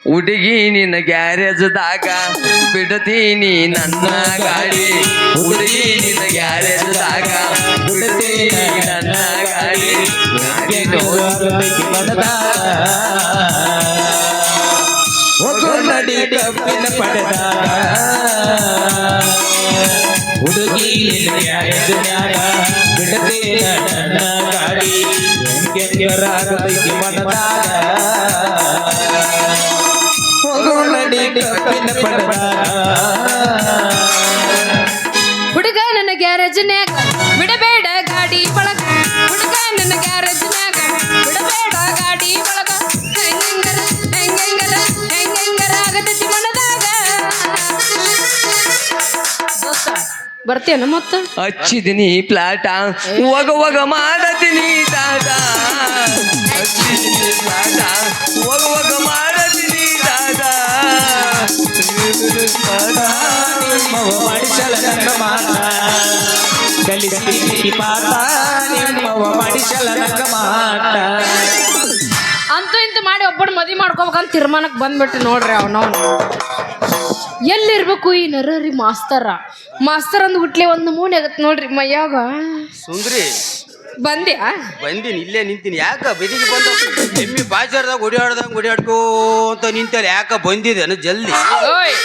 ಹುಡುಗಿ ನಿನ್ನ ಗ್ಯಾರೇಜ್ದಾಗ ಬಿಡ್ತೀನಿ ನನ್ನ ಗಾಡಿ ಹುಡುಗಿ ನಿನ್ನ ಗ್ಯಾರೇಜ್ದಾಗ ಬಿಡ್ತೀನಿ ನನ್ನ ಗಾಡಿ ನಡಿ ಕಬ್ಬಿನ ಪಡೆದಾಗ ಹುಡುಗಿ ನಿನ್ನ ಗ್ಯಾರೇಜ್ನ್ಯಾಗ ಬಿಡ್ತೀನಿ ನನ್ನ ಗಾಡಿ ಹೆಂಗೆಂಗರಾಗತೈತಿ ಮನದಾಗ ಹುಡುಗ ನನ್ನ ಗ್ಯಾರೇಜ್ನ್ಯಾಗ ಬಿಡಬೇಡ ಗಾಡಿ ಒಳಗ ಹುಡುಗ ನನ್ನ ಗ್ಯಾರೇಜ್ನ್ಯಾಗ ಬಿಡಬೇಡ ಗಾಡಿ ಒಳಗ ಹೆಂಗೆಂಗರ ಆಗತೈತಿ ಮನದಾಗ ಬರ್ತೀಯನ ಮತ್ತ ಹಚ್ಚಿದಿನಿ ಪ್ಲಾಟ ಹೋಗ ಮಾಡತೀನಿ ಟಾಟ ಹಚ್ಚಿದಿನಿ ಪ್ಲಾಟ ಹೋಗ ಮಾಡತೀನಿ ಟಾಟ ನಿಮ್ಮವ ಮಾಡಿಸಲ ನನ್ನ ಮಾತ ಕಲಿಸಿ ಪಾತ ನಿಮ್ಮವ ಮಾಡಿಸಲ ನನ್ನ ಮಾತ ಅಂತೂ ಇಂತ ಮಾಡಿ ಒಬ್ಬರು ಮದುವೆ ಮಾಡ್ಕೋಬೇಕಂತ ತೀರ್ಮಾನಕ್ಕೆ ಬಂದ್ಬಿಟ್ಟು ನೋಡ್ರಿ ಅವನವನು ಎಲ್ಲಿರ್ಬೇಕು ಈ ನರರಿ ಮಾಸ್ತರ್ ಅಂದ್ ಹುಟ್ಲೆ ಒಂದು ಮೂನೆ ಆಗತ್ತೆ ನೋಡ್ರಿ ಮೈಯಾಗ ಸುಂದ್ರಿ ಬಂದ್ಯಾ ಬಂದಿನಿ ಇಲ್ಲೇ ನಿಂತೀನಿ ಯಾಕ ಬೆದಿಗೆ ಬಂದ ಎಮ್ಮಿ ಬಾಜಾರ್ದಾಗ ಓಡಾಡ್ಕೋಂತ ನಿಂತಲ್ಲ ಯಾಕ ಬಂದಿದ್ದೇನು ಜಲ್ದಿ ಓಯ್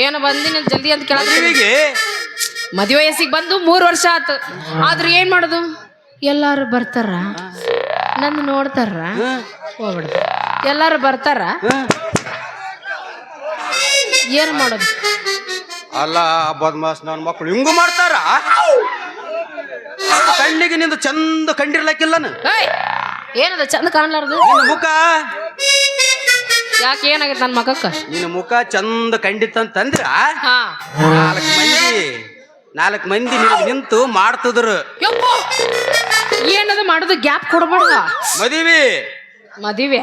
ಏನು ಬಂದಿನ ಜಲ್ದಿ ಅಂತ ಕೇಳಿದ್ರಿ ಮದುವೆಗೆ ಮದುವೆ ವಯಸ್ಸಿಗೆ ಬಂದು 3 ವರ್ಷ ಆತು ಆದ್ರೆ ಏನ್ ಮಾಡೋದು ಎಲ್ಲಾರು ಬರ್ತಾರ ನನ್ನ ನೋಡ್ತಾರ ಹೋಗ್ಬಿಡ್ದು ಎಲ್ಲಾರು ಬರ್ತಾರ ಏನ್ ಮಾಡೋದು ಅಲ್ಲ ಬದ್ಮಾಸ್ ನನ್ನ ಮಕ್ಕಳು ಹಿಂಗು ಮಾಡ್ತಾರ ಕಣ್ಣಿಗೆ ನಿಂದು ಚಂದ ಕಂಡಿರ್ಲಕ್ಕಿಲ್ಲನ ಏಯ್ ಏನದ ಚಂದ ಕಾಣ್ಲಾರ್ದು ನಿನ್ನ ಮುಖ ಯಾಕೆ ಏನಾಗೈತೆ ನನ್ನ ಮಗಕ್ಕ ನಿನ್ನ ಮುಖ ಚಂದ ಕಂಡಿತ್ತಂತಂದ್ರ ಹಾ 4 ಮಂದಿ ನಿನಗೆ ನಿಂತು ಮಾಡ್ತಿದ್ರು ಯಪ್ಪ ಏನದ ಮಾಡೋದು ಗ್ಯಾಪ್ ಕೊಡಬಾರ್ದ ಮದುವೆ ಮದುವೆ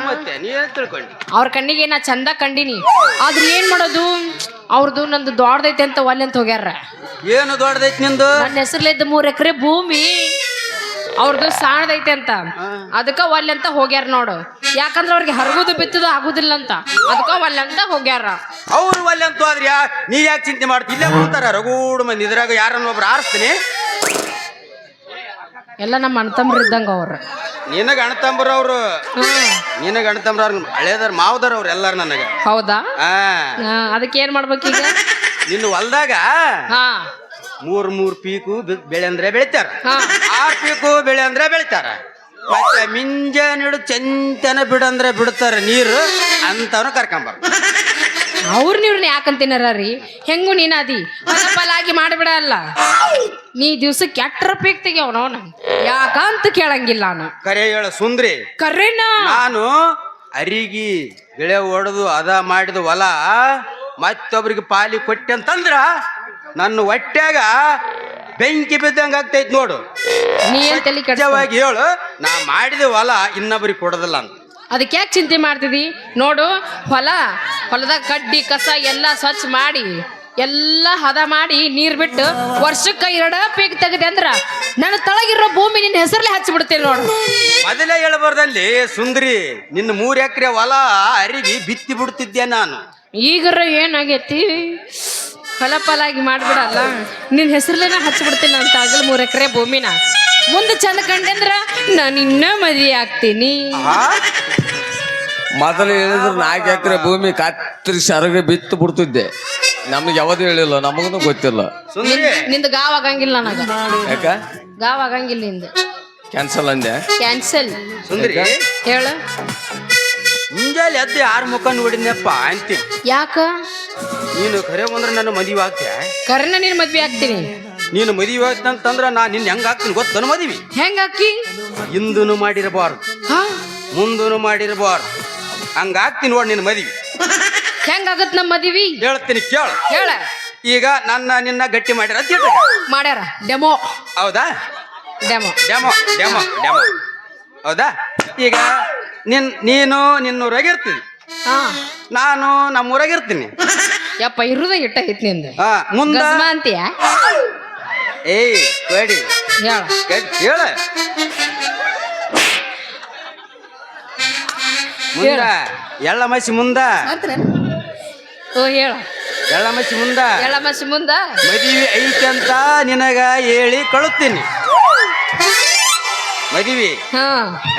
ಮತ್ತೆ ನೀ ತಿಳ್ಕೊಂಡಿ ಅವ್ರ ಕಣ್ಣಿಗೆ ನಾ ಚಂದ ಕಂಡಿನಿ ಆದ್ರೆ ಏನ್ ಮಾಡೋದು ಅವ್ರದ್ದು ನಂದು ದೊಡ್ಡದೈತೆ ಅಂತ ಒಲ್ಲೆ ಅಂತ ಹೋಗ್ಯಾರ ಏನು ದೊಡ್ಡದೈತಿ ನಿಂದು ನನ್ನ ಹೆಸರ್ಲಿದ್ದ 3 ಎಕರೆ ಭೂಮಿ ಅವ್ರದ್ದು ಸಾಣದೈತೆ ಅಂತ ಅದಕ್ಕ ಒಲ್ಲೆ ಅಂತ ಹೋಗ್ಯಾರ ನೋಡು ಯಾಕಂದ್ರೆ ಅವ್ರಿಗೆ ಹರಗುದು ಬಿತ್ತದು ಆಗುದಿಲ್ಲ ಅಂತ ಅದಕ್ಕ ಒಲ್ಲೆ ಅಂತ ಹೋಗ್ಯಾರ ಅವ್ರು ಒಲ್ಲೆ ಅಂತ ಹೋದ್ರಿ ನೀ ಯಾಕೆ ಚಿಂತೆ ಮಾಡ್ತಿ ಇಲ್ಲೇ ಬರ್ತಾರ ರಗೂಡು ಮಂದಿ ಇದ್ರಾಗ ಯಾರನ್ನ ಒಬ್ರು ಆರಿಸ್ತೀನಿ ಎಲ್ಲ ನಮ್ಮ ಅಣ್ಣತಮ್ರ ಇದ್ದಂಗ ಅವ್ರ ನಿನಗ ಅಣ್ಣತಂಬ್ರವ್ರು ನಿನಗ ಅಣ್ಣತಂಬ್ರ ಹಳೇದಾರ ಮಾವದಾರ ಅವ್ರು ಎಲ್ಲಾರು ನನಗ ಹೌದಾ ಹಾ ಅದಕ್ಕೆ ಏನ್ ಮಾಡ್ಬೇಕೀಗ ನಿನ್ನ ಹೊಲ್ದಾಗ ಹಾ 3 ಪೀಕು ಬೆಳೆ ಅಂದ್ರೆ ಬೆಳಿತಾರ ಹಾ 6 ಪೀಕು ಬೆಳೆ ಅಂದ್ರೆ ಬೆಳಿತಾರ ಮತ್ತೆ ಮಿಂಜಾನಿಡು ಚಂತನ ಬಿಡಂದ್ರೆ ಬಿಡ್ತಾರ ನೀರು ಅಂತವನು ಕರ್ಕೊಂಬಾರ ನೀವ್ರನ್ನ ಯಾಕಂತೀನಾರ ರೀ ಹೆಂಗು ನೀನಾದಿ ಫಲಾಗಿ ಮಾಡಿಬಿಡಲ್ಲ ನೀ ದಿವ್ಸಕ್ಕೆ ಎಟ್ರ ಪೀಕ್ ತೆಗಿಯವನವನ ಯಾಕಂತ ಕೇಳಂಗಿಲ್ಲ ನಾನು ಕರೆ ಹೇಳ ಸುಂದ್ರಿ ಕರೇನಾ ನಾನು ಅರಿಗಿ ಬೆಳೆ ಹೊಡೆದು ಅದ ಮಾಡಿದ ಹೊಲ ಮತ್ತೊಬ್ರಿಗೆ ಪಾಲಿ ಕೊಟ್ಟೆ ಅಂತಂದ್ರ ನನ್ನ ಹೊಟ್ಯಾಗ ಬೆಂಕಿ ಬಿದ್ದಂಗ ಆಗ್ತೈತಿ ನೋಡು ನೀ ಏನ್ ತಲೆ ನಿಜವಾಗಿ ಹೇಳು ನಾ ಮಾಡಿದ ಹೊಲ ಇನ್ನೊಬ್ರಿಗೆ ಕೊಡೋದಿಲ್ಲ ಅಂತ ಅದಕ್ಕೆ ಯಾಕೆ ಚಿಂತೆ ಮಾಡ್ತಿದಿ ನೋಡು ಹೊಲದಾಗ ಕಡ್ಡಿ ಕಸ ಎಲ್ಲ ಸ್ವಚ್ಛ ಮಾಡಿ ಎಲ್ಲ ಹದ ಮಾಡಿ ನೀರ್ ಬಿಟ್ಟು ವರ್ಷಕ್ಕೆ 2 ಪೀಕ್ ತೆಗದೆ ಅಂದ್ರ ನನ್ನ ತಳಗಿರೋ ಭೂಮಿ ನಿನ್ನ ಹೆಸರಲ್ಲೇ ಹಚ್ಚಿಬಿಡ್ತೇನೆ ನೋಡು ಮೊದಲೇ ಹೇಳ್ಬಾರ್ದಲ್ಲಿ ಸುಂದ್ರಿ ನಿನ್ನ 3 ಎಕರೆ ಹೊಲ ಅರಿಗಿ ಬಿತ್ತಿ ಬಿಡ್ತಿದ್ದೆ ನಾನು ಈಗರ ಏನಾಗೈತಿ ಫಲಾಗಿ ಮಾಡ್ಬಿಡಲ್ಲ ನಿನ್ನ ಹೆಸರಲ್ಲೇನ ಹಚ್ಚಿಬಿಡ್ತೀನಿ ಅಂತ ಆಗಲ್ 3 ಎಕರೆ ಭೂಮಿನ ಮುಂದೆ ಚಂದ ಕಂಡೆಂದ್ರ ನಾನು ಇನ್ನ ಮದುವೆ ಆಗ್ತೀನಿ ಮೊದಲು ಹೇಳಿದ್ರು 4 ಎಕರೆ ಭೂಮಿ ಕತ್ತರಿಸಿ ಸರಗ ಬಿತ್ತು ಬಿಡ್ತಿದ್ದೆ ನಮ್ಗೆ ಯಾವ್ದು ಹೇಳಿಲ್ಲ ನಮಗೂ ಗೊತ್ತಿಲ್ಲ ಸುಂದ್ರಿ ನಿಂದ ಗಾವ್ ಆಗಂಗಿಲ್ಲ ನನಗ ಯಾಕ ಗಾವ್ ಆಗಂಗಿಲ್ಲ ನಿಂದ ಕ್ಯಾನ್ಸಲ್ ಅಂದೆ ಕ್ಯಾನ್ಸಲ್ ಸುಂದ್ರಿ ಹೇಳ ಮುಂಜಾನೆ ಎದ್ದು 6 ಮುಖ ನೋಡಿದ್ನಪ್ಪ ಅಂತೀನಿ ಯಾಕ ನೀನು ಕರೆ ಬಂದ್ರೆ ನನ್ನ ಮದುವೆ ಆಗ್ತೀಯ ಕರೆನ ನೀನ್ ಮದ್ವೆ ಆಗ್ತೀನಿ ನೀನು ಮದುವೆ ಆಗ್ತಂತಂದ್ರ ನಾ ನಿನ್ನ ಹೆಂಗ ಆಗ್ತೀನಿ ಗೊತ್ತನ ಮದುವೆ ಹೆಂಗ ಹಾಕಿ ಹಿಂದೂನು ಮಾಡಿರಬಾರ್ದು ಮುಂದೂನು ಮಾಡಿರಬಾರ್ದು ಹಂಗ ಆಗ್ತೀನಿ ನೋಡಿ ನಿನ್ನ ಮದುವೆ ಹೆಂಗಾಗತ್ ನಮ್ಮ ಮದ್ವಿ ಹೇಳ್ತೀನಿ ಕೇಳು ಹೇಳ ಈಗ ನಿನ್ನ ಗಟ್ಟಿ ಮಾಡಿರ ಮಾಡ್ಯಾರ ಡೆಮೋ ಹೌದಾ ಡೆಮೋ ಡೆಮೋ ಡೆಮೋ ಡೆಮೋ ಹೌದಾ ಈಗ ನೀನು ನಿನ್ನೂರಾಗಿರ್ತೀನಿ ಹಾ ನಾನು ನಮ್ಮೂರಾಗಿರ್ತೀನಿ ಯಪ್ಪ ಇರುದ ಇಟ್ಟ ಐತಿ ನಿಂದ ಮುಂದ ಗಜ್ಮಾ ಅಂತೀಯ ಏಯ್ ಬೇಡಿ ಹೇಳ ಹೇಳ ಮುಂದ ಎಳ್ಳ ಮಸಿ ಮುಂದ ಓ ಹೇಳ ಎಳ್ಳ ಮಸಿ ಮುಂದ ಎಳಮಸಿ ಮುಂದ ಮದುವೆ ಐತಂತ ನಿನಗ ಹೇಳಿ ಕಳುತ್ತೀನಿ. ಮದುವೆ ಹಾ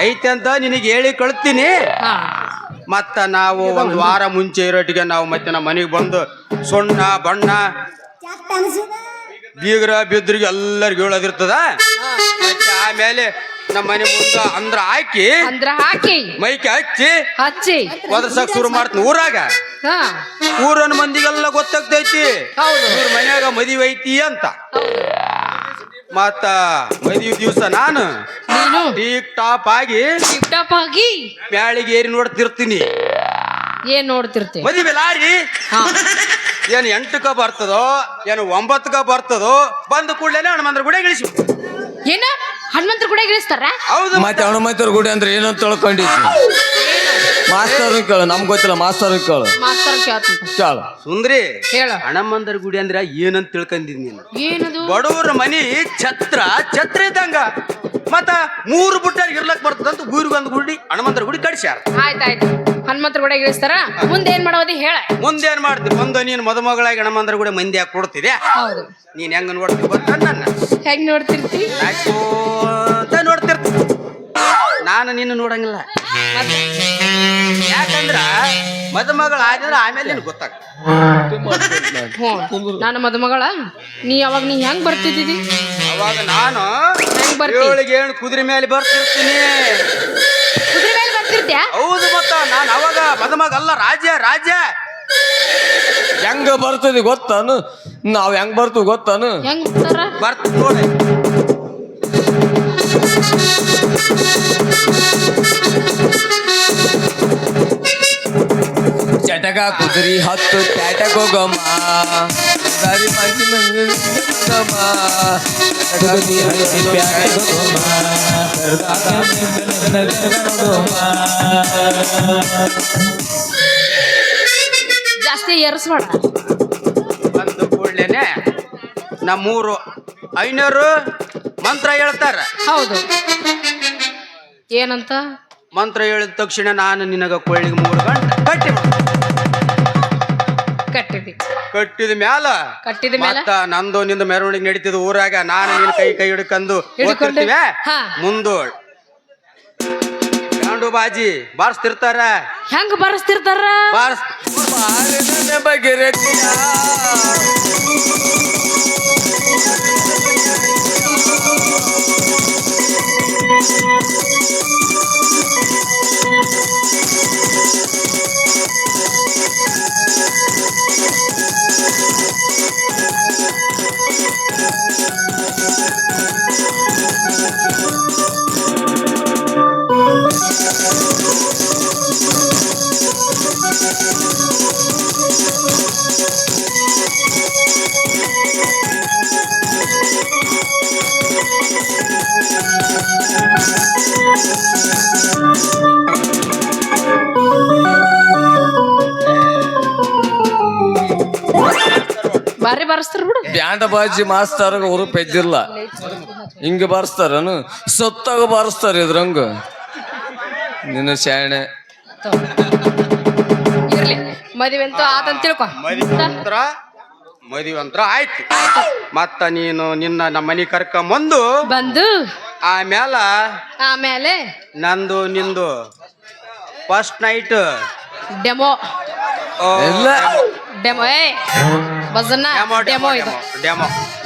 ಐತಂತ ನಿನಗೆ ಹೇಳಿ ಕಳುತ್ತೀನಿ. ಹಾ ಮತ್ತ ನಾವು ಒಂದು ವಾರ ಮುಂಚೆ ಇರೋಟಿಗೆ ನಾವು ಮತ್ತೆ ನಮ್ಮ ಮನೆಗೆ ಬಂದು ಸೊಣ್ಣ ಬಣ್ಣ ಬೀಗ್ರ ಬಿದ್ರಿಗೆ ಎಲ್ಲರಿಗೂ ಹೇಳೋದಿರ್ತದ. ಮತ್ತೆ ಆಮೇಲೆ ನಮ್ಮ ಮನೆ ಮುಂದ ಅಂದ್ರ ಹಾಕಿ ಅಂದ್ರ ಹಾಕಿ ಮೈಕೆ ಹಚ್ಚಿ ಹಚ್ಚಿ ಒದರ್ಸಕ್ ಶುರು ಮಾಡ್ತೀನಿ ಊರಾಗ. ಹಾ ಊರನ ಮಂದಿಗೆಲ್ಲ ಗೊತ್ತಾಗ್ತೈತಿ ಹೌದು ಇವ್ರ ಮನ್ಯಾಗ ಮದುವೆ ಐತಿ ಅಂತ. ಮತ್ತ ಮದುವೆ ದಿವ್ಸ ನಾನು ನೀನು ಟೀಕ್ ಟಾಪ್ ಆಗಿ ಟಿಪ್ ಟಾಪ್ ಆಗಿ ಬ್ಯಾಳಿಗೆ ಏರಿ ನೋಡ್ತಿರ್ತೀನಿ. ಏನ್ ನೋಡ್ತಿರ್ತಿ ಮದುವೆ ಲಾರಿ ಹಾ ಏನು 8ಕ್ಕ ಬರ್ತದೋ ಏನು 9ಕ್ಕ ಬರ್ತದೋ ಬಂದ ಕೂಡಲೇ ಹನುಮಂದ್ರ ಗುಡಿ ಇಳಿಸಿ. ಏನ ಹನುಮಂತರ ಗುಡಿಗೆ ಇಳಿಸ್ತಾರ? ಹೌದು ಮತ್ತೆ ಹನುಮಂತರ ಗುಡಿ ಅಂದ್ರೆ ಏನಂತ ತಿಳ್ಕೊಂಡಿದ್ವಿ. ಮಾಸ್ತರ್ ಕೇಳು, ನಮ್ಗೆ ಗೊತ್ತಿಲ್ಲ. ಮಾಸ್ತರ್ ಕೇಳು, ಮಾಸ್ತರ್ ಕೇಳ್ತಂತ ಕೇಳು. ಸುಂದ್ರಿ ಹೇಳ ಹನುಮಂತರ ಗುಡಿ ಅಂದ್ರ ಏನಂತ ತಿಳ್ಕೊಂಡಿದ್ ನೀನು? ಏನದು? ಬಡವ್ರ ಮನಿ ಛತ್ರ ಇದ್ದಂಗ. ಮತ್ತ 3 ಬುಟ್ಟ ಇರ್ಲಕ್ ಬರ್ತದಂತ ಊರಿಗೊಂದು ಗುಡಿ ಹನುಮಂತರ ಗುಡಿ ಕಟ್ಸ್ಯಾರ. ಆಯ್ತಾಯ್ತು, ಹನುಮಂತರ ಗುಡಿಗೆ ಇಳಿಸ್ತಾರ. ಮುಂದೆ ಏನ್ ಮಾಡೋದಿ ಹೇಳ. ಮುಂದೇನ್ ಮಾಡ್ತಿ? ಮುಂದೆ ನೀನ್ ಮದುಮಗಳಾಗಿ ಹನುಮಂತರ ಗುಡಿ ಮಂದಿ ಹಾಕಿ ಕೊಡ್ತಿದ್ಯಾ? ಹೌದು. ನೀನ್ ಹೆಂಗ ನೋಡ್ತಿ ಗೊತ್ತ? ನನ್ನ ಹೆಂಗ್ ನೋಡ್ತಿರ್ತಿ? ಅಂತ ನೋಡ್ತಿರ್ತಿ. ನಾನು ನಿನ್ನ ನೋಡಂಗಿಲ್ಲ. ಯಾಕಂದ್ರ ಮದುಮಗಳ ಆದ್ರೆ ಆಮೇಲೆ ನಿನ್ ಗೊತ್ತಾಗ್ತದೆ. ನಾನು ಮದುಮಗಳ. ನೀ ಅವಾಗ ನೀ ಹೆಂಗ್ ಬರ್ತಿದ್ದಿ? ಅವಾಗ ನಾನು ಹೆಂಗ್ ಬರ್ತಿ? 7 ಕುದುರೆ ಮೇಲೆ ಬರ್ತಿರ್ತೀನಿ. ಕುದುರೆ ಮೇಲೆ ಬರ್ತಿರ್ತ್ಯಾ? ಹೌದು. ಮತ್ತ ನಾನು ಅವಾಗ ಮದುಮಗ ಅಲ್ಲ, ರಾಜ. ಹೆಂಗ ಬರ್ತದೆ ಗೊತ್ತಾನು? ನಾವ್ ಹೆಂಗ್ ಬರ್ತೀವಿ ಗೊತ್ತಾನು? ಹೆಂಗ್ ಬರ್ತಾರ? ಬರ್ತ ನೋಡಿ. ಚಟಕ ಕುದುರಿ ಹತ್ತು ಚಾಟಕ ಹೋಗಮ್ಮ ದಾರಿ ಮಂದಿ ಮಂದಿ ಜಾಸ್ತಿ ಏರ್ಸ್ಬೇಡ. ಬಂದ ಕೂಡ್ಲೇನೆ ನಮ್ಮೂರು ಐನೂರು ಮಂತ್ರ ಹೇಳ್ತಾರ. ಹೌದು. ಏನಂತ? ಮಂತ್ರ ಹೇಳಿದ ತಕ್ಷಣ ನಾನು ನಿನಗ ಕೊಳ್ಳಿಗೆ 3 ಗಂಟೆ ಕಟ್ಟಿದ ಮ್ಯಾಲ ಮತ್ತ ನಂದು ನಿಂದು ಮೆರವಣಿಗೆ ನಡೀತಿದ್ ಊರಾಗ. ನಾನು ನಿನ್ನ ಕೈ ಹಿಡ್ಕೊಂಡು ಹೋಗ್ತಿರ್ತೀವಿ. ಹಾ. ಮುಂದು ಗಾಂಡು ಬಾಜಿ ಬಾರಿಸ್ತಿರ್ತಾರ. ಹೆಂಗ ಬಾರಿಸ್ತಿರ್ತಾರ? ಬಗೆರೆತ್ತಿಯ ಬಾರಿ ಬಾರಿಸ್ತಾರ ಬಿಡು. ಬ್ಯಾಂಡ ಬಾಜಿ ಮಾಸ್ತರ್ಗ ಉರುಪ್ ಎದ್ದಿಲ್ಲ. ಹಿಂಗ ಬಾರಿಸ್ತಾರನು? ಸತ್ತಾಗ ಬಾರಿಸ್ತಾರ ಇದ್ರಂಗ. ನಿನ್ನ ಶಾಣೆ. ಇರ್ಲಿ, ಮದುವೆ ಅಂತೂ ಆತಂತ ತಿಳ್ಕೊ. ಮದುವಂತ್ರ ಆಯ್ತು. ಮತ್ತ ನೀನು ನಮ್ಮ ಮನಿ ಕರ್ಕೊಂಬಂದು ಬಂದು ಆಮೇಲೆ ನಂದು ನಿಂದು ಫಸ್ಟ್ ನೈಟ್ ಡೆಮೋ. ಎಲ್ಲ ಡೆಮೋ ಬಜನ್ನ ಡೆಮೋ ಇದು.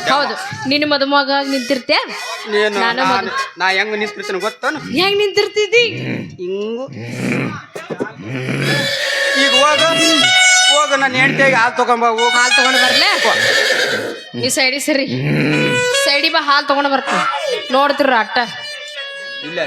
ಹೌದು. ನಿನ್ನ ಮದುಮಗ ನಿಂತಿರ್ತೀಯ, ನಾ ಹೆಂಗ ನಿಂತಿರ್ತೀನಿ ಗೊತ್ತಾನು? ಹೆಂಗ್ ನಿಂತಿರ್ತಿದ್ದಿ? ಹಿಂಗು. ಈಗ ಹೋಗ ನನ್ನ ಹೆಂಡತಿಯಾಗಿ ಹಾಲು ತಗೊಂಬ. ಹಾಲು ತಗೊಂಡು ಬರ್ಲೆ? ಈ ಸೈಡಿ ಸರಿ, ಸೈಡಿ ಬಾ, ಹಾಲು ತಗೊಂಡು ಬರ್ತೀನಿ. ನೋಡ್ತಿರ ಅಟ್ಟ. ಇಲ್ಲ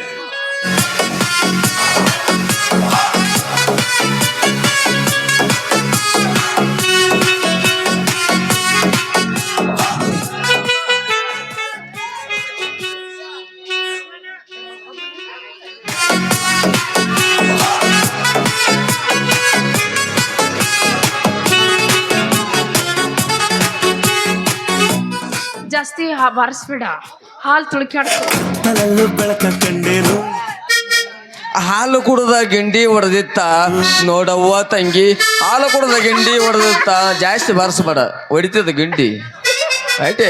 ಜಾಸ್ತಿ ಬಾರಿಸ್ಬೇಡ, ಹಾಲು ತುಳುಕ್ಯಾಡ್ತು. ಬೆಳಕ ಕಂಡೇನು ಹಾಲು ಕುಡ್ದ ಗಿಂಡಿ ಹೊಡೆದಿತ್ತ ನೋಡವ್ವ ತಂಗಿ, ಹಾಲು ಕುಡ್ದ ಗಿಂಡಿ ಹೊಡೆದಿತ್ತ, ಜಾಸ್ತಿ ಬಾರಿಸ್ಬೇಡ, ಹೊಡಿತದ ಗಿಂಡಿ ಐಟೆ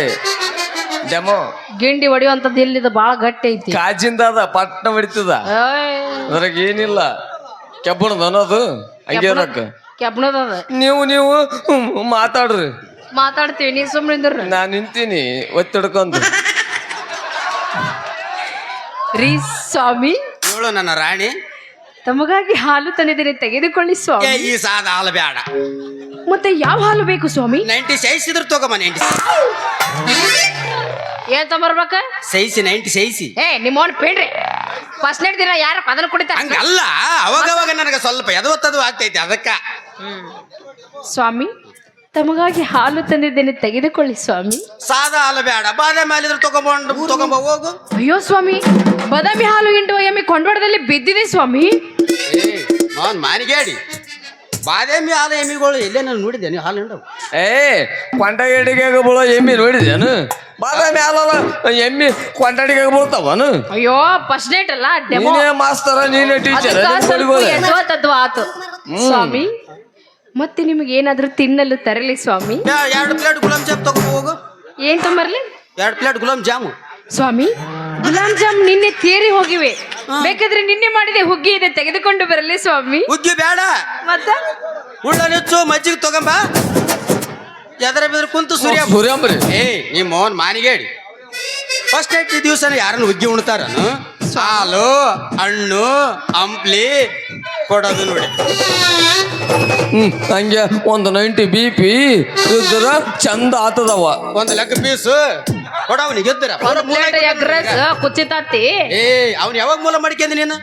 ಡೆಮೋ. ಗಿಂಡಿ ಹೊಡಿಯುವಂಥದ್ದು ಎಲ್ಲಿದ ಬಾಳ ಗಟ್ಟಿ ಐತಿ. ಕಾಜಿಂದ ಅದ ಪಟ್ನ ಹೊಡಿತದ, ಏಯ್, ಅದ್ರಾಗ ಏನಿಲ್ಲ. ಕೆಬ್ಬಣದ ಅನ್ನೋದು ಹಂಗೆ ಇರಕ್ಕ. ಕೆಬ್ಣದ ನೀವು ಮಾತಾಡ್ರಿ. ಮಾತಾಡ್ತೀವಿ, ನೀ ಸುಮ್ಮನೆ ನಾ ನಿಂತೀನಿ ಒತ್ತಿಡ್ಕೊಂಡು. ರೀ ಸ್ವಾಮಿ, ಇವಳು ನನ್ನ ರಾಣಿ. ತಮಗಾಗಿ ಹಾಲು ತಂದಿದ್ದೀನಿ, ತೆಗೆದುಕೊಳ್ಳಿ ಏ, ಸ್ವಾಮಿ. ಈ ಸಾದ ಹಾಲು ಬೇಡ. ಮತ್ತೆ ಯಾವ ಹಾಲು ಬೇಕು ಸ್ವಾಮಿ? 90 ಸೈಸ್ ಇದ್ರ ತಗೋಮ್ಮ. 90 ಏನ್ ತಗೊಂಬರ್ಬೇಕ? ಸೈಸಿ 90 ಸೈಸಿ. ಏ ನಿಮ್ಮವನ್ ಪೇಡ್ರಿ, ಫಸ್ಟ್ ನೈಟ್ ದಿನ ಯಾರ ಅದನ್ನ ಕುಡಿತಾರ ಹಂಗಲ್ಲ, ಅವಾಗ ನನಗೆ ಸ್ವಲ್ಪ ಎದವತ್ತದು ಆಗ್ತೈತಿ ಅದಕ್ಕ. ಸ್ವಾಮಿ, ತಮಗಾಗಿ ಹಾಲು ತಂದಿದ್ದೇನೆ, ತೆಗೆದುಕೊಳ್ಳಿ ಸ್ವಾಮಿ. ಸಾದ ಹಾಲು ಬೇಡ, ಬಾದಾಮಿ ಹಾಲಿದ್ರು ತಗೊಂಬ ಹೋಗು. ಅಯ್ಯೋ ಸ್ವಾಮಿ, ಬಾದಾಮಿ ಹಾಲು ಹಿಂಡುವ ಎಮ್ಮೆ ಕೊಂಡವಾಡದಲ್ಲಿ ಬಿದ್ದಿದೆ ಸ್ವಾಮಿ. ನಾನ್ ಮಾನಿಗೇಡಿ. ಬಾದಾಮಿ ಹಾಲು ಎಮ್ಮಿಗಳು ಎಲ್ಲೇ ನಾನು ನೋಡಿದ್ದೆ, ನೀವು ಹಾಲು ಹಿಂಡವು. ಕೊಂಡಗಡಿಗೆ ಬೀಳೋ ಎಮ್ಮಿ ನೋಡಿದೇನು? ಬಾದಾಮಿ ಹಾಲಲ್ಲ ಎಮ್ಮಿ ಕೊಂಡಡಿಗೆ ಬೀಳ್ತಾವನು? ಅಯ್ಯೋ ಫಸ್ಟ್ ನೈಟ್ ಅಲ್ಲ, ಡೆಮೋ. ನೀನೇ ಮಾಸ್ತರ, ನೀನೇ ಟೀಚರ್. ಆತು ಸ್ವಾಮಿ. ಮತ್ತೆ ನಿಮಗೆ ಏನಾದ್ರೂ ತಿನ್ನಲು ತರಲಿ ಸ್ವಾಮಿ? 2 ಪ್ಲೇಟ್ ಗುಲಾಬ್ ಜಾಮ್ ತಗೊಂಡು ಹೋಗು. ಏನ್ ತೊಂಬರ್ಲಿ? 2 ಪ್ಲೇಟ್ ಗುಲಾಬ್ ಜಾಮು. ಸ್ವಾಮಿ, ಗುಲಾಬ್ ಜಾಮ್ ನಿನ್ನೆ ತೀರಿ ಹೋಗಿವೆ, ಬೇಕಾದ್ರೆ ನಿನ್ನೆ ಮಾಡಿದೆ ಹುಗ್ಗಿ ಇದೆ, ತೆಗೆದುಕೊಂಡು ಬರಲಿ ಸ್ವಾಮಿ. ಹುಗ್ಗಿ ಬೇಡ, ಮತ್ತ ಉಳ್ಳ ನುಚ್ಚು ಮಜ್ಜಿಗೆ ತಗೊಂಬ. ಎದರ ಬಿದ್ರ ಕುಂತು ಸುರ್ಯಾಂಬ್ರಿ. ನಿಮ್ಮ ಮೋಹನ್ ಮಾನಿಗೇಡಿ. ಫಸ್ಟ್ ನೈಟ್ ದಿವಸ ಯಾರನ್ನು ಹುಗ್ಗಿ ಉಣ್ತಾರನು? ಹಾಲು ಹಣ್ಣು ಹಂಪ್ಲಿ ಕೊಡೋದು ನೋಡಿ. ಹಂಗೆ ಒಂದು 90 BP ಇದ್ರ ಚಂದ ಆತದವ. ಒಂದು ಲೆಕ್ಕ ಪೀಸು ಕೊಡವನಿಗೆ ಗೆದ್ದರ. ಕುಚಿತಾತಿ. ಅವ್ನು ಯಾವಾಗ ಮೂಲ ಮಾಡ್ಕೊಂಡಿ ನೀನು?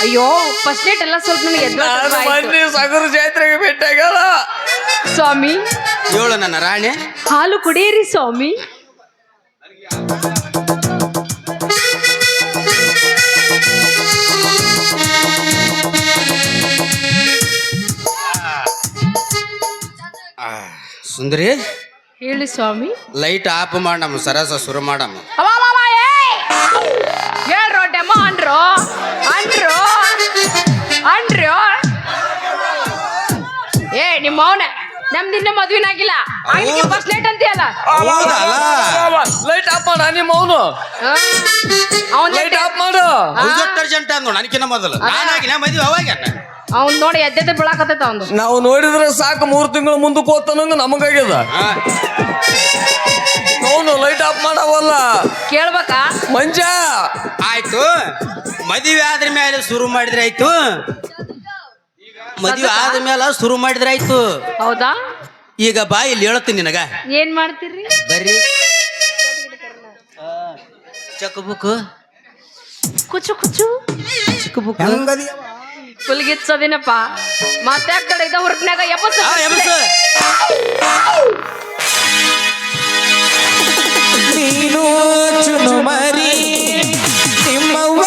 ಅಯ್ಯೋ ಫಸ್ಟ್ ನೈಟ್ ಎಲ್ಲ ಸ್ವಲ್ಪ ನನಗೆ ಸಗರು ಜಾತ್ರೆಗೆ ಭೇಟಿಯಾಗಲ್ಲ ಸ್ವಾಮಿ. ಇವಳು ನನ್ನ ರಾಣಿ. ಹಾಲು ಕುಡಿಯಿರಿ ಸ್ವಾಮಿ. ಸುಂದರಿ, ಹೇಳಿ ಸ್ವಾಮಿ. ಲೈಟ್ ಆಫ್ ಮಾಡಮ್ಮ, ಸರಸ ಶುರು ಮಾಡಮ್ಮ. ಹೇಳ್ರೋ ಡೆಮೋ ಅನ್ರೋ ಅನ್ರೋ ಅನ್ರೋ. ಏ ನಿಮ್ಮ ಅವನ ನಮ್ದಿನ್ನ ಮದ್ವಿನಾಗಿಲ್ಲ, ಫಸ್ಟ್ ನೈಟ್ ಅಂತೀಯಲ್ಲ. ಲೈಟ್ ಆಫ್ ಮಾಡ ನಿಮ್ಮ ಅವನು. ಅವನ್ ಲೈಟ್ ಆಫ್ ಮಾಡು. ಅರ್ಜೆಂಟ್ ಅಂದ್ ನನಕಿನ್ನ ಮೊದಲು ನಾನಾಗಿನ ಮದ್ವೆ ಅವಾಗ. ಅವ್ನ್ ನೋಡಿ ಎದ್ದೆ ಬೀಳಾಕತ್ತೈತ ಅವ್ನು. ನಾವು ನೋಡಿದ್ರೆ ಸಾಕು 3 ತಿಂಗಳು ಮುಂದಕ್ಕೆ ಹೋಗ್ತಾನಂಗ ನಮಗಾಗ್ಯದ. ಅವನು ಲೈಟ್ ಆಫ್ ಮಾಡವಲ್ಲ, ಕೇಳ್ಬೇಕಾ ಮಂಜ? ಆಯ್ತು, ಮದುವೆ ಆದ್ರ ಮೇಲೆ ಶುರು ಮಾಡಿದ್ರೆ ಆಯ್ತು. ಮದುವೆ ಆದ ಮೇಲೆ ಶುರು ಮಾಡಿದ್ರೆ ಆಯ್ತು. ಹೌದಾ? ಈಗ ಬಾ, ಇಲ್ಲಿ ಹೇಳ್ತೀನಿ ನಿನಗ. ಏನ್ ಮಾಡ್ತೀರಿ? ಬರ್ರಿ. ಚೆಕ್ ಬುಕ್ ಕುಚು ಕುಚು ಚಿಕ್ಕ ಬುಕ್ ಕುಲ್ಗಿತ್ಸೋದಿನಪ್ಪ. ಮತ್ತೆ ಆ ಕಡೆ ಇದ ಹುರ್ಕ್ನಾಗ ನೀನು ಚುನು ಮರಿ ನಿಮ್ಮವ್ವ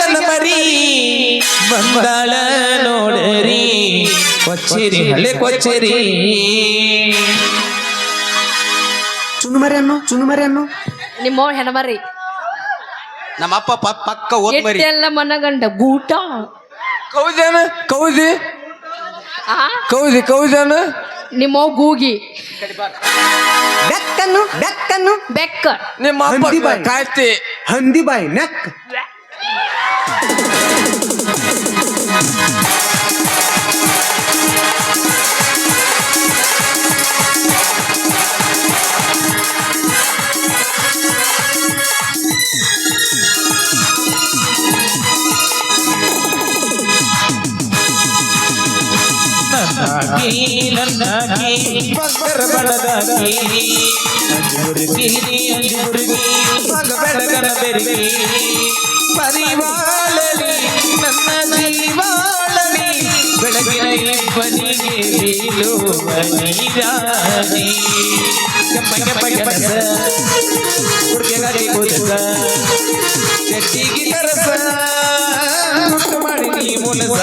ಎಲ ಮರಿ ಬಂದಾಳ ನೋಡರಿ ಕೊಚ್ಚೇರಿ ಹಳೆ ಕೊಚ್ಚೇರಿ. ಚುನುಮರಿ ಅನ್ನು ನಿಮ್ಮ ಹೆಣಮರಿ. ನಮ್ಮಪ್ಪ ಪಕ್ಕ ಓದ್ ಮರಿ. ಎಲ್ಲ ಮನಗಂಡ ಗೂಟ. ಕೌದೇನ ಕೌದಿ ಆ ಕೌದಿ ಕೌದೇನ ನಿಮ್ಮ ಗೂಗಿ. ಬೆಕ್ಕನ್ನು ಬೆಕ್ಕ. ನಿಮ್ಮ ಅಪ್ಪ ಕಾಯ್ತಿ ಹಂದಿ ಬಾಯಿ ನೆಕ್. ಬಂಗರ ಬಡದಾಗಿ ಬೆಳಗನ ಬೆರಗಿ ಪರಿವಾಳಲಿ ನನ್ನ ಜೀವಾಳಲಿ ಬೆಳಗಿನ ಇಬ್ಬನಿಗೆ ಬೀಳುವನಿರಾಣಿ. ಕೆಂಪಗೆನಸ ಹುಡುಗೆಗಾಗಿ ಕೂದಸ ಚಟ್ಟಿಗೆ ಕರಸ ಹುಟ್ಟು ಮಾಡಿ ನೀ ಮೂಲಸ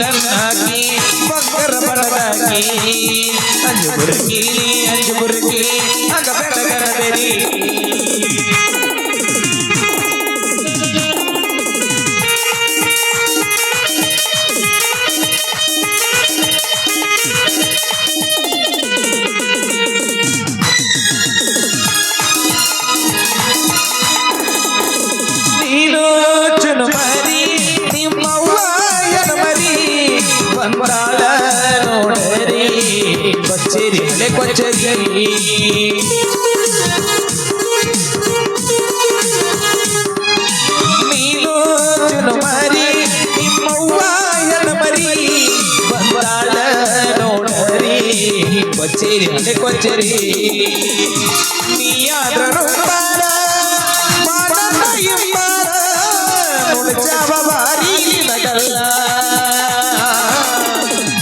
ನನ್ನಾಗಿ ಬಂಗರ ಬಡದಾಗಿ ಅಂಜು ಬುರುಗಿ ಆಗ ಬೆಳಗನ ಬೆರಿ. ಕೊಚ್ಚರಿ ನೀನು ಚುನುಮರಿ ನಿಮ್ಮವ್ವ ಹೆಣಮರಿ ಬಂದಾಳ ನೋಡರಿ ಕೊಚ್ಚರಿ ಅಲೆ ಕೊಚ್ಚರಿ ನೀಯಾದರೂ ಬಾರಿ ನಗಲ್ಲ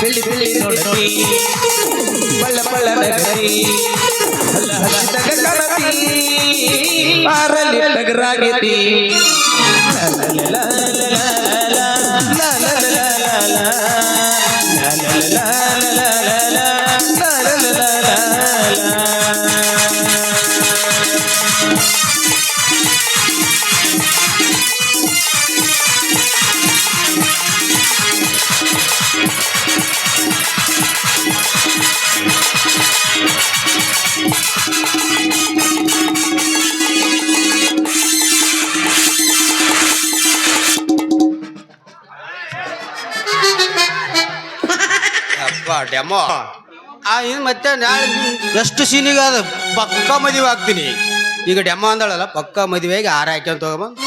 ಬೆಳ್ಳಿ ಬೆಳ್ಳಿ ನೋಡರಿ ಬಳ್ಳ ಬಳ್ಳ ನಗರಿ ಹಲ್ಲ ಹಚ್ಚಿದ ಗಣಪತಿ ಆರಲ್ಲಿ ಟಗರಾಗಿತಿ ಅಪ್ಪ ಡೆಮೋ ಇನ್ನು ಮತ್ತೆ ನಾಳೆ ಎಷ್ಟು ಸೀನಿಗೆ ಅದು ಪಕ್ಕ ಮದುವೆ ಆಗ್ತೀನಿ ಈಗ ಡೆಮೋ ಅಂದಳಲ್ಲ ಪಕ್ಕ ಮದುವೆಗೆ ಹಾರ ಹಾಕ್ಯಂತ ಹೋಗಬಂದು